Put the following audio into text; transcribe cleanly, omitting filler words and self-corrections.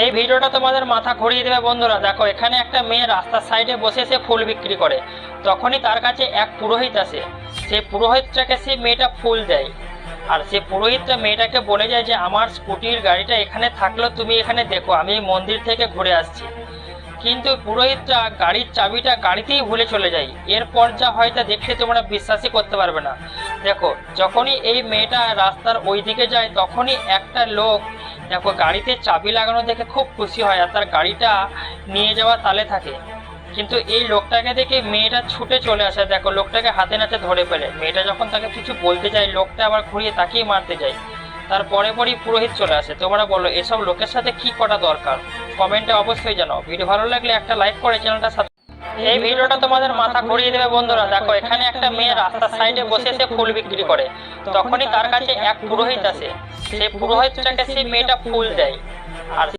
এই ভিডিওটা তোমাদের মাথা ঘুরিয়ে দেবে বন্ধুরা। দেখো, এখানে একটা মেয়ে রাস্তার সাইডে বসে সে ফুল বিক্রি করে। তখনই তার কাছে এক পুরোহিত আসে। সেই পুরোহিতটাকে সে মেয়েটা ফুল দেয়। আর সে পুরোহিতটা মেয়েটাকে বলে যায় যে আমার স্কুটির গাড়িটা এখানে থাকলেও তুমি এখানে দেখো, আমি এই মন্দির থেকে ঘুরে আসছি। কিন্তু পুরোহিতটা গাড়ির চাবিটা গাড়িতেই ভুলে চলে যায়। এরপর যা হয় তা দেখলে তোমরা বিশ্বাসই করতে পারবে না। দেখো, যখনই এই মেয়েটা রাস্তার ওই দিকে যায় তখনই একটা লোক দেখো গাড়িতে চাবি লাগানো দেখে খুব খুশি হয় আর তার গাড়িটা নিয়ে যাওয়া তালে থাকে। কিন্তু এই লোকটাকে দেখে মেয়েটা ছুটে চলে আসে। দেখো, লোকটাকে হাতে নাতে ধরে ফেলে। মেয়েটা যখন তাকে কিছু বলতে যায়, লোকটা আবার ঘুরিয়ে তাকিয়ে মারতে যায়। তারপরে পরই পুরোহিত চলে আসে। তোমরা বলো এসব লোকের সাথে কি করা দরকার? কমেন্টে অবশ্যই জানাও। ভিডিও ভালো লাগলে একটা লাইক করে চ্যানেলটা এই ভিডিওটা তোমাদের মাথা ঘুরিয়ে দেবে বন্ধুরা। দেখো, এখানে একটা মেয়ে রাস্তার সাইডে বসে সে ফুল বিক্রি করে। তখনই তার কাছে এক পুরোহিত আসে। সেই পুরোহিতটাকে সে মেয়েটা ফুল দেয়। আর